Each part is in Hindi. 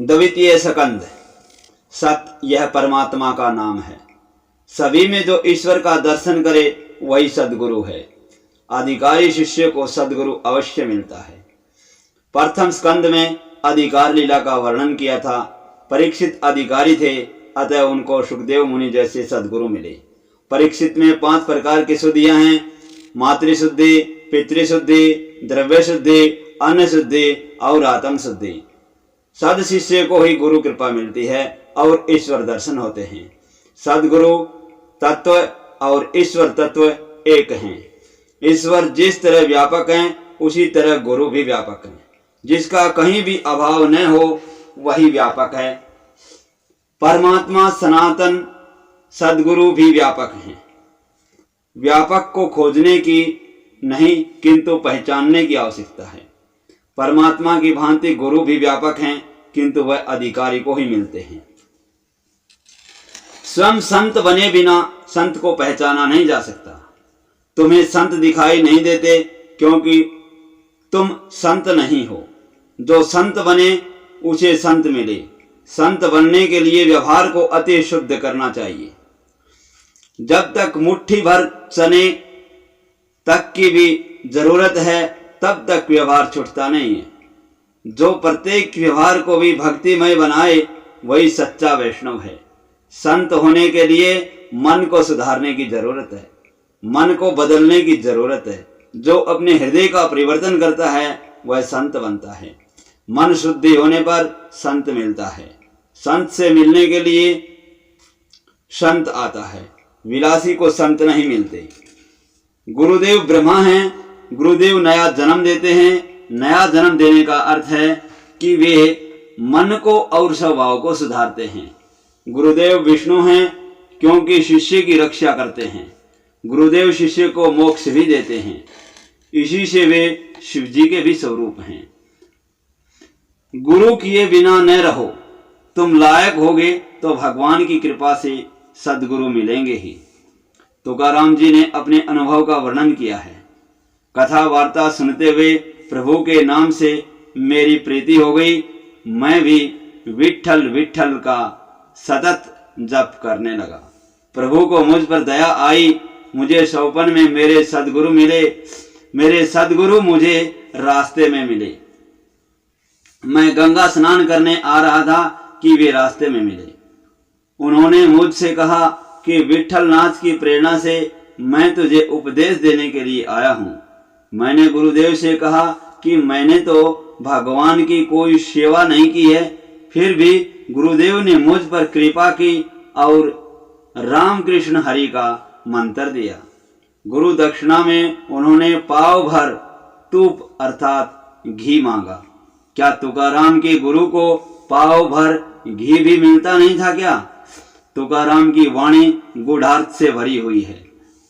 द्वितीय स्कंद। सत यह परमात्मा का नाम है। सभी में जो ईश्वर का दर्शन करे वही सद्गुरु है। अधिकारी शिष्य को सद्गुरु अवश्य मिलता है। प्रथम स्कंद में अधिकार लीला का वर्णन किया था। परीक्षित अधिकारी थे, अतः उनको सुखदेव मुनि जैसे सद्गुरु मिले। परीक्षित में 5 प्रकार की शुद्धियां हैं: मातृशुद्धि, पितृशुद्धि, द्रव्य शुद्धि, अन्न शुद्धि और आत्म शुद्धि। सद शिष्य को ही गुरु कृपा मिलती है और ईश्वर दर्शन होते हैं। सदगुरु तत्व और ईश्वर तत्व एक हैं। ईश्वर जिस तरह व्यापक हैं उसी तरह गुरु भी व्यापक हैं। जिसका कहीं भी अभाव न हो वही व्यापक है। परमात्मा सनातन सदगुरु भी व्यापक हैं। व्यापक को खोजने की नहीं किंतु पहचानने की आवश्यकता है। परमात्मा की भांति गुरु भी व्यापक हैं, किंतु वह अधिकारी को ही मिलते हैं। स्वयं संत बने बिना संत को पहचाना नहीं जा सकता। तुम्हें संत दिखाई नहीं देते क्योंकि तुम संत नहीं हो। जो संत बने उसे संत मिले। संत बनने के लिए व्यवहार को अति शुद्ध करना चाहिए। जब तक मुट्ठी भर चने तक की भी जरूरत है तब तक व्यवहार छूटता नहीं है। जो प्रत्येक व्यवहार को भी भक्तिमय बनाए वही सच्चा वैष्णव है। संत होने के लिए मन को सुधारने की जरूरत है, मन को बदलने की जरूरत है। जो अपने हृदय का परिवर्तन करता है वह संत बनता है। मन शुद्धि होने पर संत मिलता है। संत से मिलने के लिए संत आता है। विलासी को संत नहीं मिलते। गुरुदेव ब्रह्मा हैं। गुरुदेव नया जन्म देते हैं। नया जन्म देने का अर्थ है कि वे मन को और स्वभाव को सुधारते हैं। गुरुदेव विष्णु हैं क्योंकि शिष्य की रक्षा करते हैं। गुरुदेव शिष्य को मोक्ष भी देते हैं। इसी से वे शिव जी के भी स्वरूप हैं। गुरु किए बिना न रहो। तुम लायक होगे तो भगवान की कृपा से सद्गुरु मिलेंगे ही। तुकाराम जी ने अपने अनुभव का वर्णन किया है। कथा वार्ता सुनते हुए प्रभु के नाम से मेरी प्रीति हो गई। मैं भी विठल विठल का सतत जप करने लगा। प्रभु को मुझ पर दया आई। मुझे सौपन में मेरे सद्गुरु मिले। मेरे सद्गुरु मुझे रास्ते में मिले। मैं गंगा स्नान करने आ रहा था कि वे रास्ते में मिले। उन्होंने मुझसे कहा कि विठल नाथ की प्रेरणा से मैं तुझे उपदेश देने के लिए आया हूँ। मैंने गुरुदेव से कहा कि मैंने तो भगवान की कोई सेवा नहीं की है, फिर भी गुरुदेव ने मुझ पर कृपा की और रामकृष्ण हरि का मंत्र दिया। गुरु दक्षिणा में उन्होंने पाव भर तूप अर्थात घी मांगा। क्या तुकाराम के गुरु को पाव भर घी भी मिलता नहीं था क्या? तुकाराम की वाणी गूढ़ार्थ से भरी हुई है।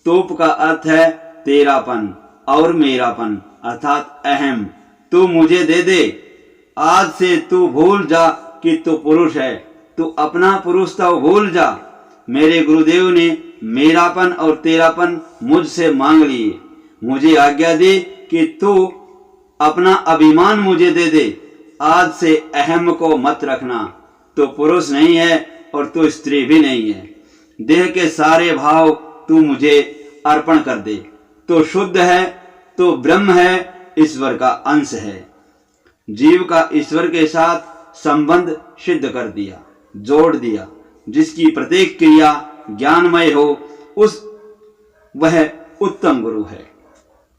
तूप का अर्थ है तेरापन और मेरापन अर्थात अहम। तू मुझे दे दे। आज से तू भूल जा कि तू पुरुष है। तू अपना पुरुष तो भूल जा। मेरे गुरुदेव ने मेरापन और तेरापन मुझसे मांग लिए। मुझे आज्ञा दे कि तू अपना अभिमान मुझे दे दे। आज से अहम को मत रखना। तू पुरुष नहीं है और तू स्त्री भी नहीं है। देह के सारे भाव तू मुझे अर्पण कर दे। तो शुद्ध है, तो ब्रह्म है, ईश्वर का अंश है। जीव का ईश्वर के साथ संबंध सिद्ध कर दिया, जोड़ दिया। जिसकी प्रत्येक क्रिया ज्ञानमय हो वह उत्तम गुरु है।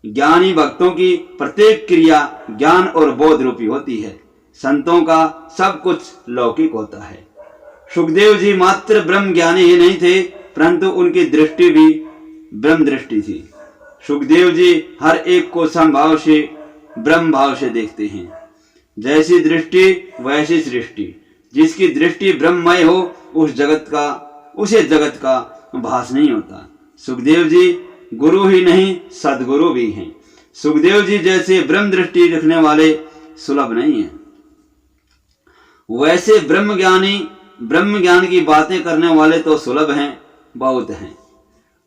ज्ञानी भक्तों की प्रत्येक क्रिया ज्ञान और बोध रूपी होती है। संतों का सब कुछ लौकिक होता है। सुखदेव जी मात्र ब्रह्म ज्ञानी ही नहीं थे, परंतु उनकी दृष्टि भी ब्रह्म दृष्टि थी। सुखदेव जी हर एक को समभाव से ब्रह्म भाव से देखते हैं। जैसी दृष्टि वैसी सृष्टि। जिसकी दृष्टि ब्रह्ममय हो उसे जगत का भास नहीं होता। सुखदेव जी गुरु ही नहीं सदगुरु भी हैं। सुखदेव जी जैसे ब्रह्म दृष्टि रखने वाले सुलभ नहीं है। वैसे ब्रह्म ज्ञान की बातें करने वाले तो सुलभ हैं, बहुत हैं।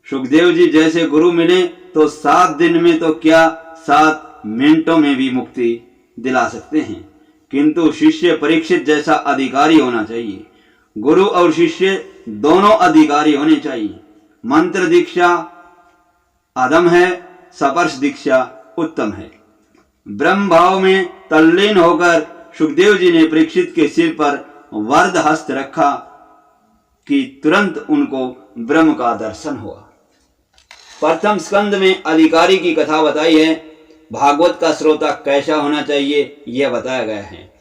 सुखदेव जी जैसे गुरु मिले तो 7 दिन में तो क्या 7 मिनटों में भी मुक्ति दिला सकते हैं। किंतु शिष्य परीक्षित जैसा अधिकारी होना चाहिए। गुरु और शिष्य दोनों अधिकारी होने चाहिए। मंत्र दीक्षा अधम है, सपर्श दीक्षा उत्तम है। ब्रह्म भाव में तल्लीन होकर सुखदेव जी ने परीक्षित के सिर पर वरद हस्त रखा कि तुरंत उनको ब्रह्म का दर्शन हुआ। प्रथम स्कंद में अधिकारी की कथा बताई है। भागवत का श्रोता कैसा होना चाहिए यह बताया गया है।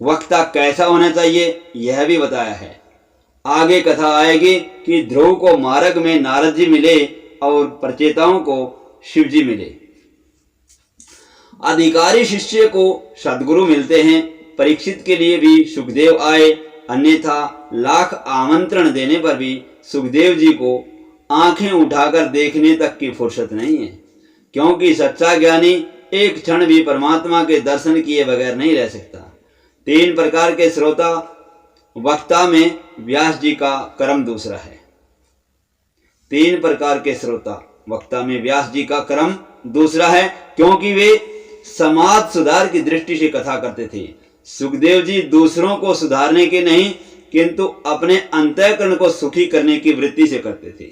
वक्ता कैसा होना चाहिए यह भी बताया है। आगे कथा आएगी कि ध्रुव को मार्ग में नारद जी मिले और प्रचेताओं को शिव जी मिले। अधिकारी शिष्य को सद्गुरु मिलते हैं। परीक्षित के लिए भी सुखदेव आए, अन्यथा लाख आमंत्रण देने पर भी सुखदेव जी को आंखें उठाकर देखने तक की फुर्सत नहीं है, क्योंकि सच्चा ज्ञानी एक क्षण भी परमात्मा के दर्शन किए बगैर नहीं रह सकता। 3 प्रकार के श्रोता वक्ता में व्यास जी का क्रम दूसरा है। 3 प्रकार के श्रोता वक्ता में व्यास जी का क्रम दूसरा है, क्योंकि वे समाज सुधार की दृष्टि से कथा करते थे। सुखदेव जी दूसरों को सुधारने के नहीं, किंतु अपने अंतःकरण को सुखी करने की वृत्ति से करते थे।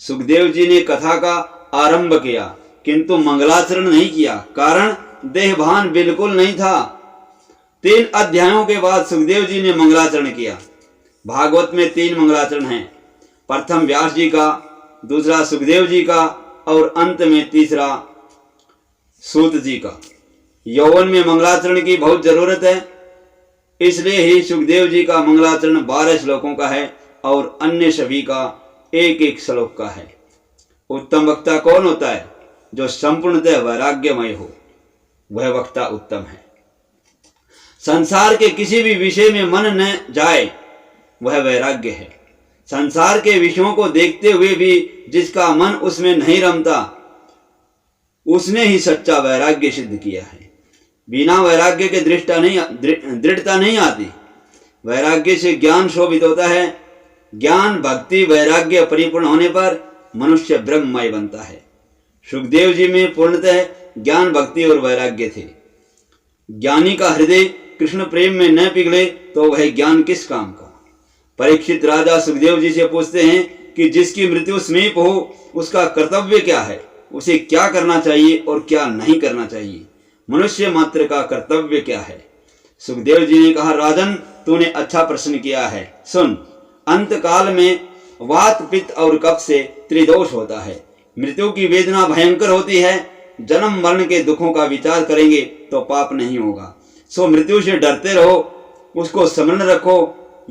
सुखदेव जी ने कथा का आरंभ किया, किंतु मंगलाचरण नहीं किया, कारण देहभान बिल्कुल नहीं था। 3 अध्यायों के बाद सुखदेव जी ने मंगलाचरण किया। भागवत में 3 मंगलाचरण हैं। प्रथम व्यास जी का, दूसरा सुखदेव जी का और अंत में तीसरा सूत जी का। यौवन में मंगलाचरण की बहुत जरूरत है, इसलिए ही सुखदेव जी का मंगलाचरण 12 श्लोकों का है और अन्य सभी का 1-1 श्लोक का है। उत्तम वक्ता कौन होता है? जो संपूर्णतः वैराग्यमय हो, वह वक्ता उत्तम है। संसार के किसी भी विषय में मन न जाए, वह वैराग्य है। संसार के विषयों को देखते हुए भी जिसका मन उसमें नहीं रमता, उसने ही सच्चा वैराग्य सिद्ध किया है। बिना वैराग्य के दृढ़ता नहीं आती। वैराग्य से ज्ञान शोभित होता है। ज्ञान भक्ति वैराग्य परिपूर्ण होने पर मनुष्य ब्रह्ममय बनता है। सुखदेव जी में पूर्णतः ज्ञान भक्ति और वैराग्य थे। ज्ञानी का हृदय कृष्ण प्रेम में न पिघले तो वह ज्ञान किस काम का। परीक्षित राजा सुखदेव जी से पूछते हैं कि जिसकी मृत्यु समीप हो उसका कर्तव्य क्या है, उसे क्या करना चाहिए और क्या नहीं करना चाहिए, मनुष्य मात्र का कर्तव्य क्या है। सुखदेव जी ने कहा, राजन तूने अच्छा प्रश्न किया है। सुन, अंत काल में वात पित्त और कफ से त्रिदोष होता है। मृत्यु की वेदना भयंकर होती है। जन्म मरण के दुखों का विचार करेंगे तो पाप नहीं होगा। सो मृत्यु से डरते रहो, उसको स्मरण रखो,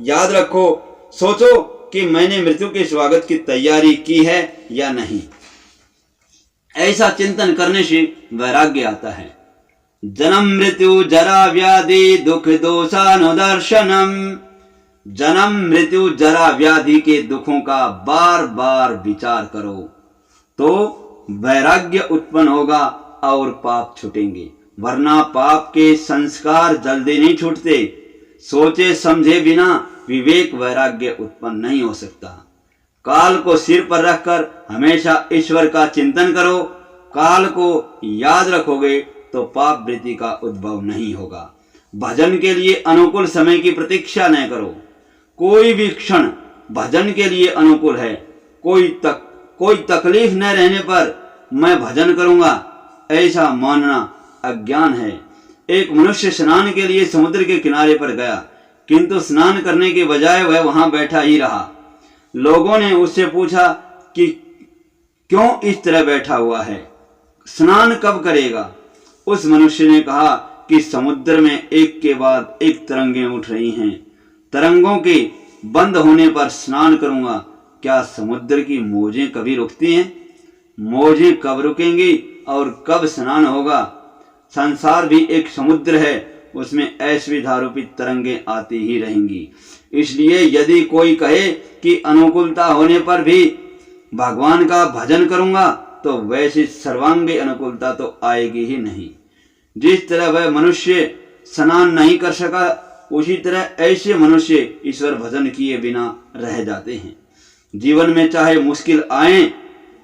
याद रखो, सोचो कि मैंने मृत्यु के स्वागत की तैयारी की है या नहीं। ऐसा चिंतन करने से वैराग्य आता है। जन्म मृत्यु जरा व्याधि दुख दोषानुदर्शनम। जन्म मृत्यु जरा व्याधि के दुखों का बार बार विचार करो तो वैराग्य उत्पन्न होगा और पाप छूटेंगे, वरना पाप के संस्कार जल्दी नहीं छूटते। सोचे समझे बिना विवेक वैराग्य उत्पन्न नहीं हो सकता। काल को सिर पर रखकर हमेशा ईश्वर का चिंतन करो। काल को याद रखोगे तो पाप वृत्ति का उद्भव नहीं होगा। भजन के लिए अनुकूल समय की प्रतीक्षा न करो। कोई भी क्षण भजन के लिए अनुकूल है। कोई तकलीफ न रहने पर मैं भजन करूंगा, ऐसा मानना अज्ञान है। एक मनुष्य स्नान के लिए समुद्र के किनारे पर गया, किंतु स्नान करने के बजाय वह वहां बैठा ही रहा। लोगों ने उससे पूछा कि क्यों इस तरह बैठा हुआ है, स्नान कब करेगा? उस मनुष्य ने कहा कि समुद्र में एक के बाद एक तरंगें उठ रही हैं, तरंगों के बंद होने पर स्नान करूंगा। क्या समुद्र की मौजें कभी रुकती हैं? मौजें कब रुकेंगी और कब स्नान होगा? संसार भी एक समुद्र है, उसमें ऐश्वर्यारूपित तरंगें आती ही रहेंगी। इसलिए यदि कोई कहे कि अनुकूलता होने पर भी भगवान का भजन करूंगा, तो वैसी सर्वांगी अनुकूलता तो आएगी ही नहीं। जिस तरह वह मनुष्य स्नान नहीं कर सका, उसी तरह ऐसे मनुष्य ईश्वर भजन किए बिना रह जाते हैं। जीवन में चाहे मुश्किल आए,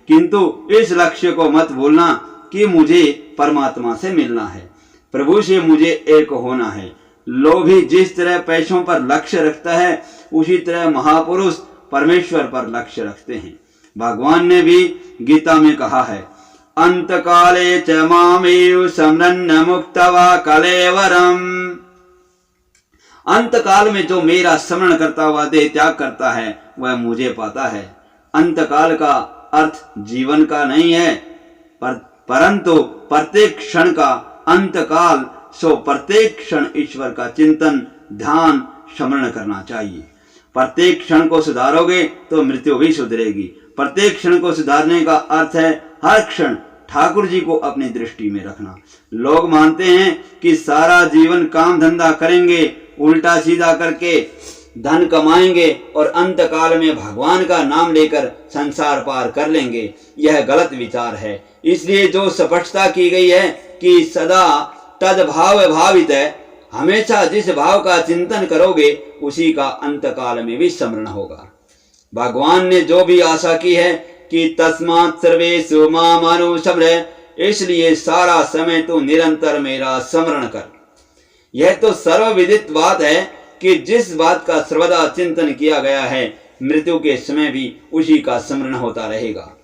किंतु इस लक्ष्य को मत भूलना कि मुझे परमात्मा से मिलना है, प्रभु से मुझे एक होना है। लोभी जिस तरह पैसों पर लक्ष्य रखता है, उसी तरह महापुरुष परमेश्वर पर लक्ष्य रखते हैं। भगवान ने भी गीता में कहा है, अंत काले च मामेव स्मरन् मुक्त्वा कलेवरम। अंत काल में जो मेरा स्मरण करता हुआ देह त्याग करता है, वह मुझे पाता है। अंत काल का अर्थ जीवन का नहीं है, परंतु प्रत्येक क्षण का अंत काल। सो प्रत्येक क्षण ईश्वर का चिंतन, ध्यान, स्मरण करना चाहिए। प्रत्येक क्षण को सुधारोगे तो मृत्यु भी सुधरेगी। प्रत्येक क्षण को सुधारने का अर्थ है हर क्षण ठाकुर जी को अपनी दृष्टि में रखना। लोग मानते हैं कि सारा जीवन काम धंधा करेंगे, उल्टा सीधा करके धन कमाएंगे और अंत काल में भगवान का नाम लेकर संसार पार कर लेंगे। यह गलत विचार है। इसलिए जो स्पष्टता की गई है कि सदा तद भाव भावित है, हमेशा जिस भाव का चिंतन करोगे उसी का अंत काल में भी स्मरण होगा। भगवान ने जो भी आशा की है कि तस्मात् सर्वेषु माम अनुस्मर, इसलिए सारा समय तो निरंतर मेरा स्मरण कर। यह तो सर्वविदित बात है कि जिस बात का सर्वदा चिंतन किया गया है, मृत्यु के समय भी उसी का स्मरण होता रहेगा।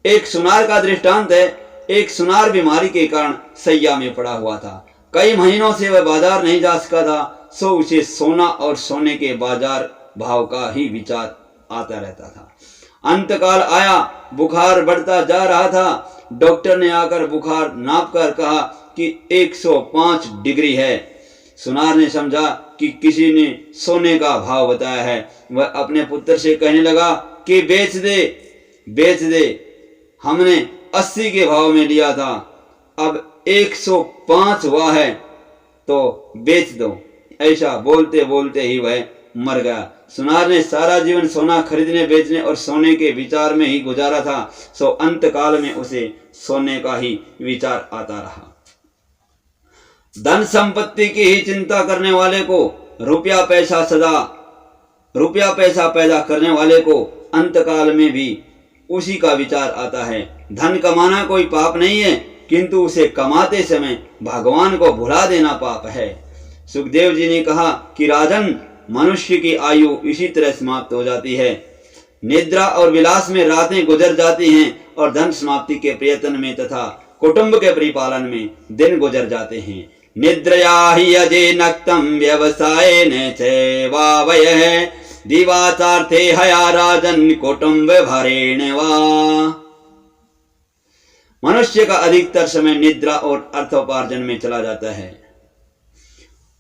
एक सुनार का दृष्टांत है। एक सुनार बीमारी के कारण सैया में पड़ा हुआ था। कई महीनों से वह बाजार नहीं जा सका था। सो उसे सोना और सोने के बाजार भाव का ही विचार आता रहता था। अंतकाल आया, बुखार बढ़ता जा रहा था। डॉक्टर ने आकर बुखार नाप कर कहा कि 105 डिग्री है। सुनार ने समझा कि किसी ने सोने का भाव बताया है। वह अपने पुत्र से कहने लगा कि बेच दे, हमने 80 के भाव में लिया था, अब 105 हुआ है तो बेच दो। ऐसा बोलते बोलते ही वह मर गया। सुनार ने सारा जीवन सोना खरीदने, बेचने और सोने के विचार में ही गुजारा था। सो अंत काल में उसे सोने का ही विचार आता रहा। धन संपत्ति की ही चिंता करने वाले को, रुपया पैसा पैदा करने वाले को अंतकाल में भी उसी का विचार आता है। धन कमाना कोई पाप नहीं है, किंतु उसे कमाते समय भगवान को भुला देना पाप है। सुखदेव जी ने कहा कि राजन, मनुष्य की आयु इसी तरह समाप्त हो जाती है। निद्रा और विलास में रातें गुजर जाती हैं और धन समाप्ति के प्रयत्न में तथा कुटुंब के परिपालन में दिन गुजर जाते हैं। निद्रया ही अजे नक्तम व्यवसायेन चैवावयः दिवाचार्थे हया राजन कुटुंब भरेण वा। मनुष्य का अधिकतर समय निद्रा और अर्थोपार्जन में चला जाता है।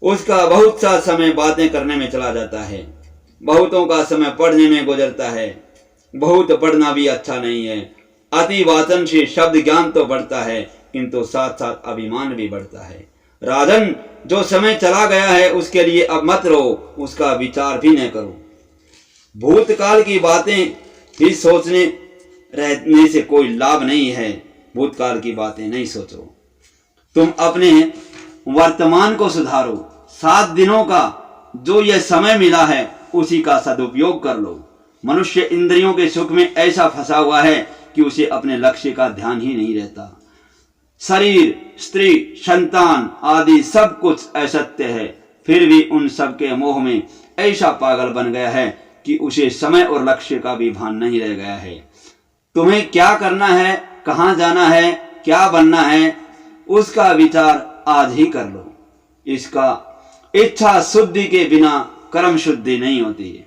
उसका बहुत सा समय बातें करने में चला जाता है। बहुतों का समय पढ़ने में गुजरता है। बहुत पढ़ना भी अच्छा नहीं है। अति वाचन से शब्द ज्ञान तो बढ़ता है, किंतु साथ साथ अभिमान भी बढ़ता है। राजन, जो समय चला गया है उसके लिए अब मत रहो, उसका विचार भी न करो। भूतकाल की बातें भी सोचने रहने से कोई लाभ नहीं है। भूतकाल की बातें नहीं सोचो। तुम अपने वर्तमान को सुधारो। 7 दिनों का जो यह समय मिला है उसी का सदुपयोग कर लो। मनुष्य इंद्रियों के सुख में ऐसा फंसा हुआ है कि उसे अपने लक्ष्य का ध्यान ही नहीं रहता। शरीर, स्त्री, संतान आदि सब कुछ असत्य है, फिर भी उन सब के मोह में ऐसा पागल बन गया है कि उसे समय और लक्ष्य का भी भान नहीं रह गया है। तुम्हें क्या करना है, कहाँ जाना है, क्या बनना है, उसका विचार आज ही कर लो। इसका इच्छा शुद्धि के बिना कर्म शुद्धि नहीं होती है।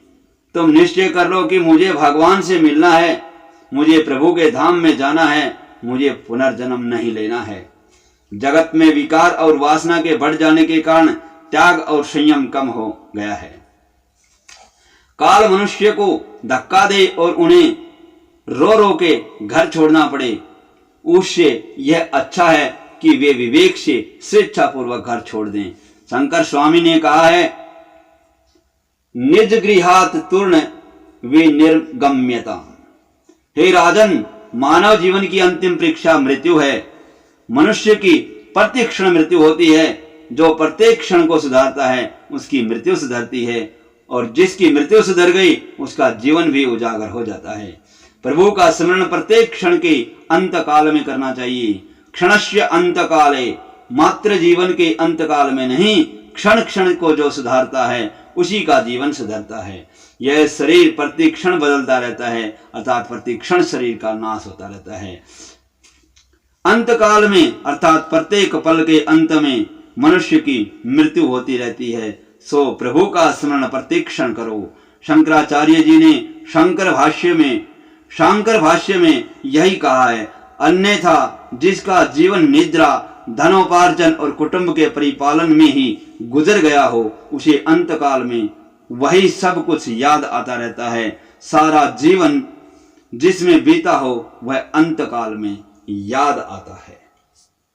तुम निश्चय कर लो कि मुझे भगवान से मिलना है, मुझे प्रभु के धाम में जाना है, मुझे पुनर्जन्म नहीं लेना है। जगत में विकार और वासना के बढ़ जाने के कारण त्याग और संयम कम हो गया है। काल मनुष्य को धक्का दे और उन्हें रो रो के घर छोड़ना पड़े, उससे यह अच्छा है कि वे विवेक से स्वेच्छापूर्वक घर छोड़ दें। शंकर स्वामी ने कहा है, निज गृहात तूर्ण विनिर्गम्यता। हे राजन, मानव जीवन की अंतिम परीक्षा मृत्यु है। मनुष्य की प्रत्येक क्षण मृत्यु होती है। जो प्रत्येक क्षण को सुधारता है उसकी मृत्यु सुधरती है, और जिसकी मृत्यु सुधर गई उसका जीवन भी उजागर हो जाता है। प्रभु का स्मरण प्रत्येक क्षण के अंत काल में करना चाहिए। क्षणस्य अंत काले, मात्र जीवन के अंत काल में नहीं, क्षण क्षण को जो सुधारता है उसी का जीवन सुधरता है। यह शरीर प्रति क्षण बदलता रहता है, अर्थात प्रति क्षण शरीर का नाश होता रहता है। अंत काल में अर्थात प्रत्येक पल के अंत में मनुष्य की मृत्यु होती रहती है, सो प्रभु का स्मरण प्रत्येक क्षण करो। शंकराचार्य जी ने शांकर भाष्य में यही कहा है, अन्यथा जिसका जीवन निद्रा, धनोपार्जन और कुटुंब के परिपालन में ही गुजर गया हो, उसे अंतकाल में वही सब कुछ याद आता रहता है। सारा जीवन जिसमें बीता हो वह अंतकाल में याद आता है।